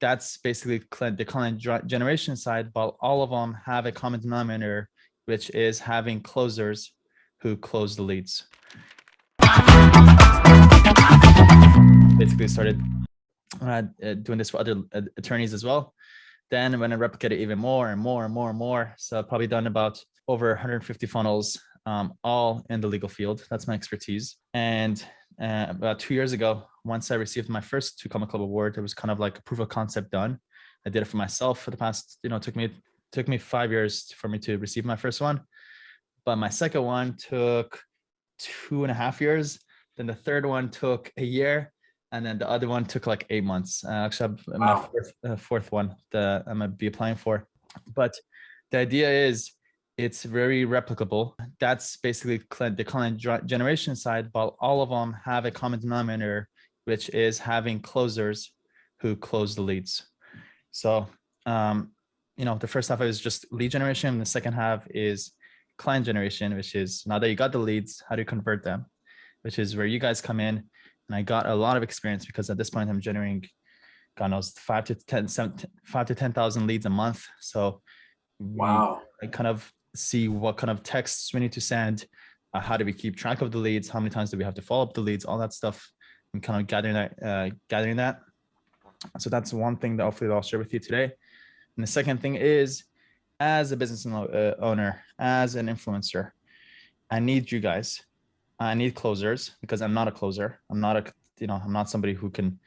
That's basically the client generation side, but all of them have a common denominator, which is having closers who close the leads. Basically started doing this for other attorneys as well. Then when I replicated even more and more and more and more, so I've probably done about over 150 funnels, all in the legal field. That's my expertise. And about 2 years ago, once I received my first 2 Comma Club award, it was kind of like a proof of concept done. I did it for myself for the past, it took me 5 years for me to receive my first one. But my second one took 2.5 years. Then the third one took a year. And then the other one took like 8 months. Actually, my fourth one that I'm gonna be applying for. But the idea is it's very replicable. That's basically the client generation side, but all of them have a common denominator, which is having closers who close the leads. So, the first half is just lead generation. And the second half is client generation, which is now that you got the leads, how do you convert them? Which is where you guys come in. And I got a lot of experience because at this point I'm generating, God knows, 5 to 10,000 leads a month. So I kind of see what kind of texts we need to send, how do we keep track of the leads, how many times do we have to follow up the leads, all that stuff, and kind of gathering that. So that's one thing that hopefully I'll share with you today. And the second thing is, as a business owner, as an influencer, I need you guys. I need closers because I'm not a closer. I'm not somebody who can,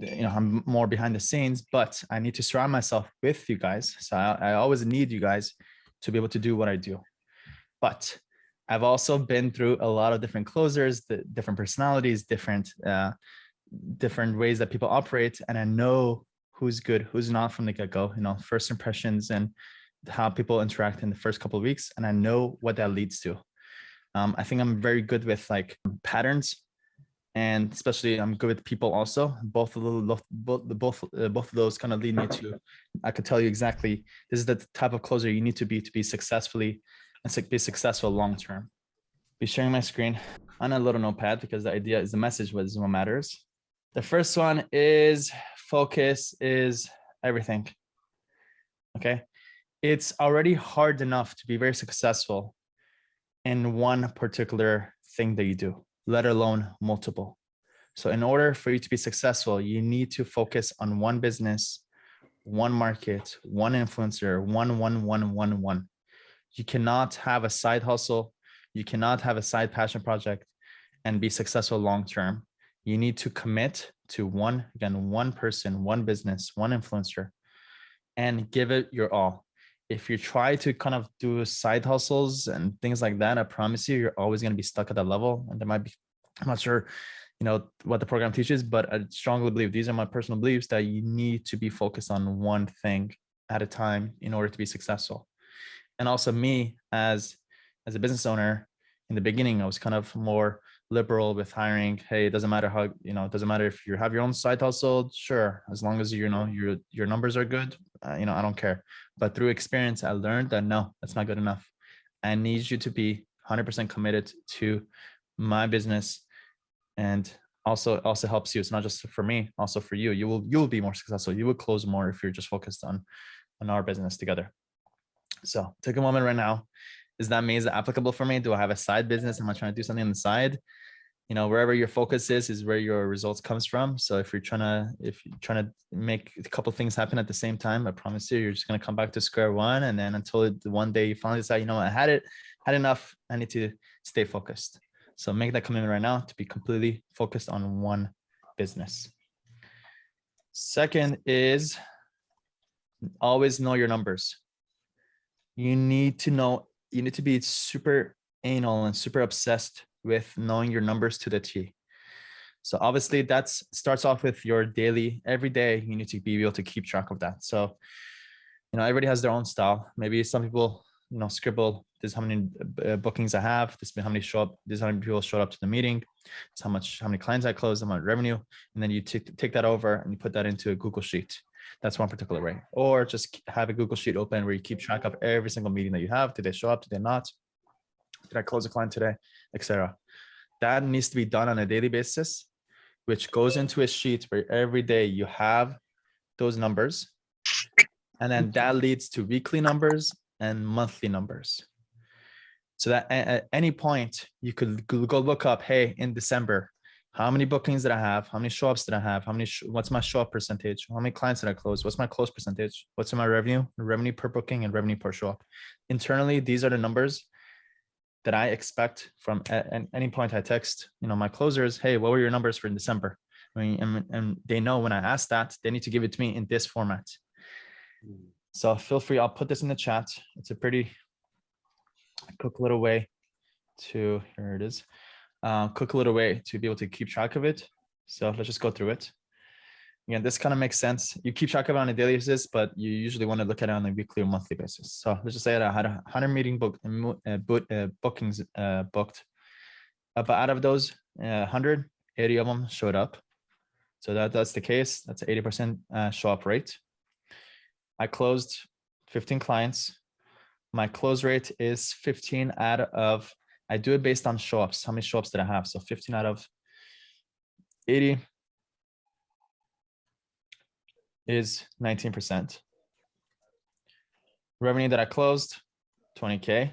I'm more behind the scenes, but I need to surround myself with you guys. So I always need you guys to be able to do what I do. But I've also been through a lot of different closers, the different personalities, different ways that people operate. And I know who's good, who's not from the get-go, first impressions and how people interact in the first couple of weeks. And I know what that leads to. I think I'm very good with like patterns, and especially I'm good with people also. Both of those kind of lead me to, I could tell you exactly, this is the type of closer you need to be successfully and be successful long-term. Be sharing my screen on a little notepad because the idea is the message is what matters. The first one is focus is everything. Okay. It's already hard enough to be very successful in one particular thing that you do, let alone multiple. So in order for you to be successful, you need to focus on one business, one market, one influencer, one. You cannot have a side hustle. You cannot have a side passion project and be successful long-term. You need to commit to one person, one business, one influencer, and give it your all. If you try to kind of do side hustles and things like that, I promise you're always going to be stuck at that level. And there might be, I'm not sure, what the program teaches, but I strongly believe these are my personal beliefs that you need to be focused on one thing at a time in order to be successful. And also me as a business owner, in the beginning, I was kind of more liberal with hiring. Hey, it doesn't matter how, it doesn't matter if you have your own side hustle, sure, as long as your numbers are good, I don't care. But through experience, I learned that no, that's not good enough. I need you to be 100% committed to my business, and also helps you. It's not just for me, also for you. You will be more successful. You will close more if you're just focused on our business together. So take a moment right now. Is that me? Is it applicable for me? Do I have a side business? Am I trying to do something on the side? Wherever your focus is where your results comes from. So if you're trying to make a couple of things happen at the same time, I promise you're just going to come back to square one. And then until one day you finally decide, I had enough. I need to stay focused. So make that commitment right now to be completely focused on one business. Second is always know your numbers. You need to be super anal and super obsessed with knowing your numbers to the T. So obviously that starts off with your daily, every day, you need to be able to keep track of that. So, everybody has their own style. Maybe some people, scribble, this is how many bookings I have, this is how many show up, this is how many people showed up to the meeting, this is how many clients I closed, how much revenue. And then you take that over and you put that into a Google Sheet. That's one particular way. Or just have a Google Sheet open where you keep track of every single meeting that you have. Did they show up? Did they not? Did I close a client today? Etc. That needs to be done on a daily basis, which goes into a sheet where every day you have those numbers. And then that leads to weekly numbers and monthly numbers. So that at any point you could go look up, hey, in December, how many bookings did I have? How many show ups did I have? How many, what's my show up percentage? How many clients did I close? What's my close percentage? What's my revenue per booking and revenue per show up? Internally, these are the numbers that I expect from at any point I text, my closers, hey, what were your numbers for December? I mean, and they know when I ask that, they need to give it to me in this format. So feel free, I'll put this in the chat. It's a pretty quick little way to, here it is, quick little way to be able to keep track of it. So let's just go through it. Again, this kind of makes sense. You keep track of it on a daily basis, but you usually want to look at it on a weekly or monthly basis. So let's just say that I had 100 meeting bookings booked. But out of those 100, 80 of them showed up. So that's the case. That's an 80% show up rate. I closed 15 clients. My close rate is 15 out of, I do it based on show ups. How many show ups did I have? So 15 out of 80 is 19%. Revenue that I closed, 20K.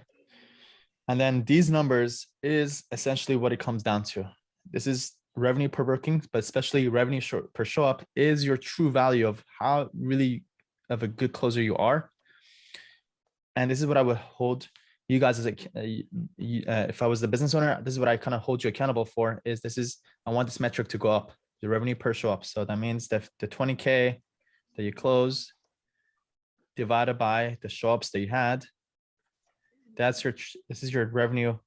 And then these numbers is essentially what it comes down to. This is revenue per booking, but especially revenue per show up is your true value of how really of a good closer you are. And this is what I would hold you guys as if I was the business owner, this is what I kind of hold you accountable for is I want this metric to go up, the revenue per show up. So that means that the 20K that you close divided by the show ups that you had, this is your revenue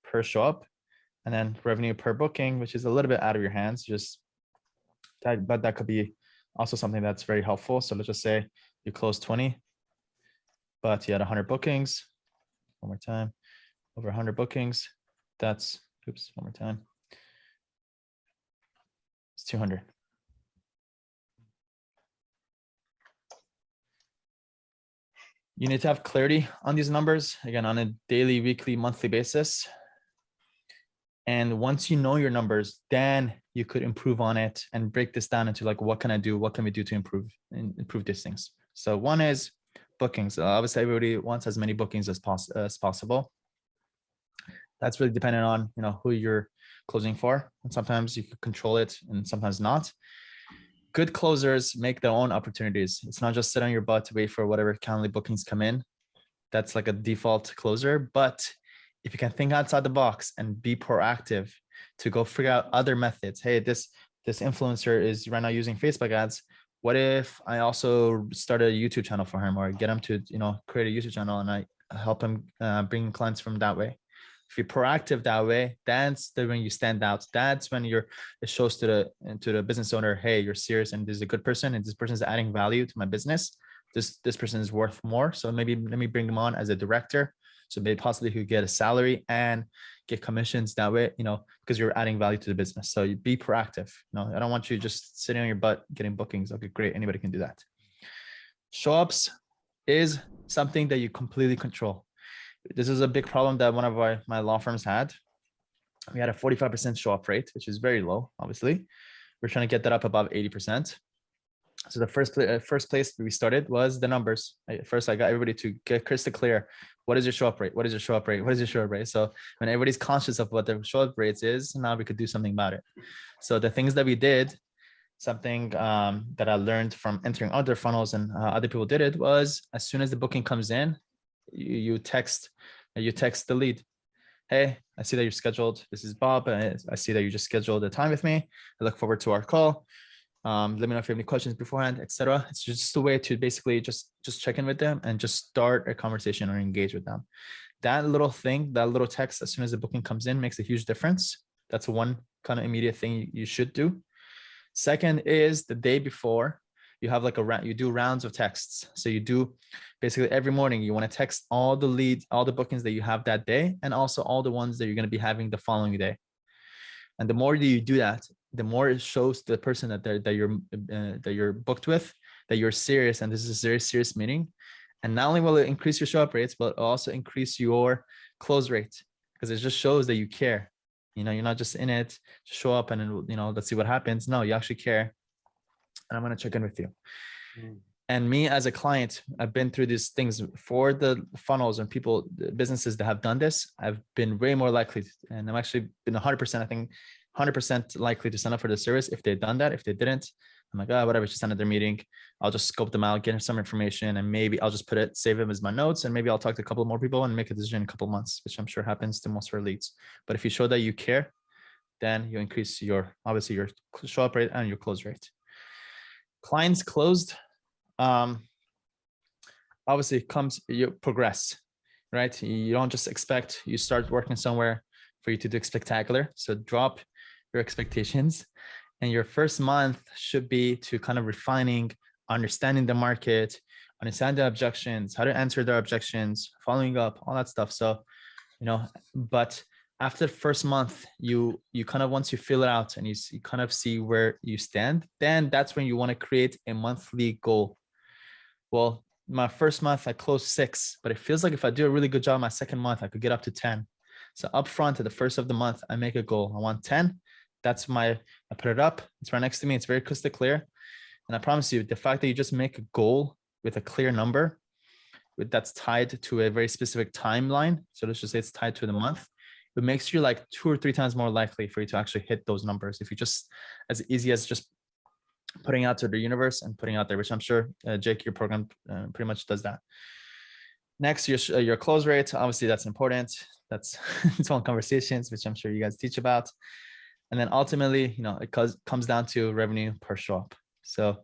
per show up, and then revenue per booking, which is a little bit out of your hands, but that could be also something that's very helpful. So let's just say you closed 20, but you had 100 bookings. One more time, over 100 bookings. That's, oops, one more time. It's 200. You need to have clarity on these numbers, again, on a daily, weekly, monthly basis. And once you know your numbers, then you could improve on it and break this down into like, what can I do? What can we do to improve these things? So one is bookings. Obviously, everybody wants as many bookings as possible. That's really dependent on who you're closing for, and sometimes you can control it, and sometimes not. Good closers make their own opportunities. It's not just sit on your butt to wait for whatever Calendly bookings come in. That's like a default closer. But if you can think outside the box and be proactive to go figure out other methods. Hey, this influencer is right now using Facebook ads. What if I also start a YouTube channel for him, or get him to create a YouTube channel and I help him bring clients from that way? If you're proactive that way, that's when you stand out. That's when it shows to the business owner, hey, you're serious and this is a good person and this person is adding value to my business. This person is worth more. So maybe let me bring them on as a director. So maybe possibly you get a salary and get commissions that way, because you're adding value to the business. So you be proactive. I don't want you just sitting on your butt getting bookings. Okay, great. Anybody can do that. Show ups is something that you completely control. This is a big problem that one of my law firms had. We had a 45% show up rate, which is very low, obviously. We're trying to get that up above 80%. So the first place we started was the numbers. First, I got everybody to get crystal clear. What is your show up rate? What is your show up rate? What is your show up rate? So when everybody's conscious of what their show up rates is, now we could do something about it. So the things that we did, something that I learned from entering other funnels and other people did it, was as soon as the booking comes in, you text the lead. Hey, I see that you're scheduled. This is Bob. I see that you just scheduled a time with me. I look forward to our call. Let me know if you have any questions beforehand, etc. It's just a way to basically just check in with them and just start a conversation or engage with them. That little thing, that little text, as soon as the booking comes in, makes a huge difference. That's one kind of immediate thing you should do. Second is the day before, you have like you do rounds of texts. So you do basically every morning, you want to text all the leads, all the bookings that you have that day, and also all the ones that you're going to be having the following day. And the more that you do that, the more it shows to the person that you're booked with that you're serious, and this is a very serious meeting. And not only will it increase your show up rates, but also increase your close rate, because it just shows that you care. You're not just in it to show up and let's see what happens. No, you actually care. and I'm going to check in with you. Mm. And me as a client, I've been through these things for the funnels and people, businesses that have done this. I've been way more likely, and I'm actually been 100%, I think 100% likely to sign up for the service if they'd done that. If they didn't, I'm like, oh, whatever, just send it their meeting. I'll just scope them out, get some information, and maybe I'll just put it, save them as my notes, and maybe I'll talk to a couple more people and make a decision in a couple of months, which I'm sure happens to most of our leads. But if you show that you care, then you increase your, obviously your show up rate and your close rate. Clients closed, obviously comes, you progress, right? You don't just expect, you start working somewhere for you to do spectacular. So drop your expectations, and your first month should be to kind of refining, understanding the market, understand the objections, how to answer their objections, following up, all that stuff. So, you know, but after the first month, you kind of, once you fill it out and you kind of see where you stand, then that's when you want to create a monthly goal. Well, my first month I closed 6, but it feels like if I do a really good job my second month, I could get up to 10. So upfront at the first of the month, I make a goal. I want 10. That's I put it up. It's right next to me. It's very crystal clear. And I promise you, the fact that you just make a goal with a clear number that's tied to a very specific timeline. So let's just say it's tied to the month. It makes you like 2 or 3 times more likely for you to actually hit those numbers. If you just, as easy as just putting out to the universe and putting out there, which I'm sure Jake, your program pretty much does that. Next, your close rate. Obviously that's important. That's its own conversations, which I'm sure you guys teach about. And then ultimately, you know, it comes down to revenue per show up. So,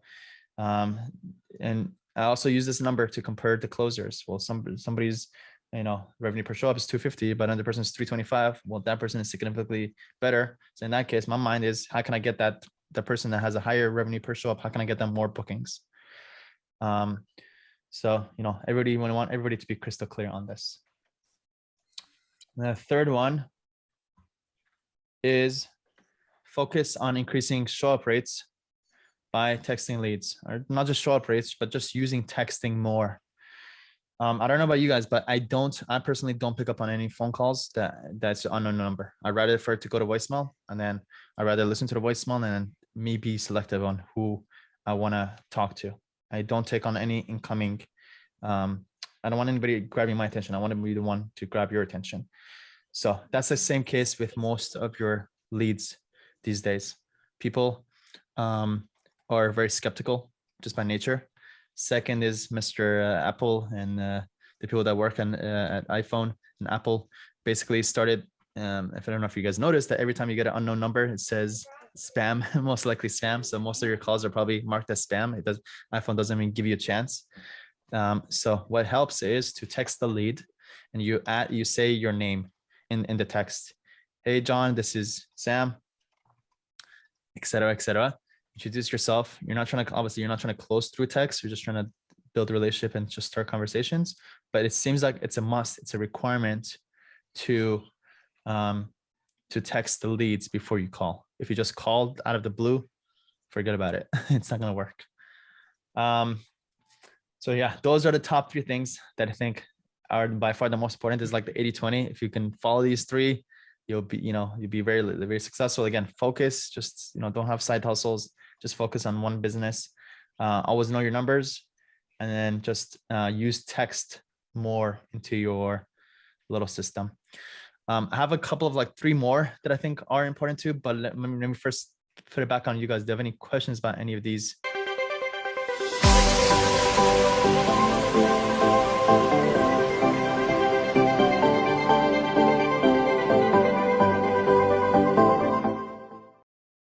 and I also use this number to compare the closers. Well, somebody's, you know, revenue per show up is 250, but another person is 325. Well, that person is significantly better. So in that case, my mind is, how can I get that, the person that has a higher revenue per show up, how can I get them more bookings? So, you know, we want everybody to be crystal clear on this. The third one is focus on increasing show up rates by texting leads, or not just show up rates, but just using texting more. I don't know about you guys, but I personally don't pick up on any phone calls that's an unknown number. I'd rather for it to go to voicemail, and then I'd rather listen to the voicemail and then me be selective on who I want to talk to. I don't take on any incoming. I don't want anybody grabbing my attention. I want to be the one to grab your attention. So that's the same case with most of your leads these days. People are very skeptical just by nature. Second is Mr. Apple and the people that work on at iPhone and Apple basically started. If I don't know if you guys noticed that every time you get an unknown number, it says spam, most likely spam. So most of your calls are probably marked as spam. iPhone doesn't even give you a chance. So what helps is to text the lead, and you say your name in the text. Hey John, this is Sam, etc., etc. Introduce yourself. You're not trying to close through text. You're just trying to build a relationship and just start conversations. But it seems like it's a must. It's a requirement to text the leads before you call. If you just called out of the blue, forget about it. It's not going to work. So yeah, those are the top 3 things that I think are by far the most important. Is like the 80-20. If you can follow these 3, you'll be very, very successful. Again, focus, just, don't have side hustles, just focus on one business. Always know your numbers, and then just use text more into your little system. I have a couple of 3 more that I think are important too, but let me first put it back on you guys. Do you have any questions about any of these?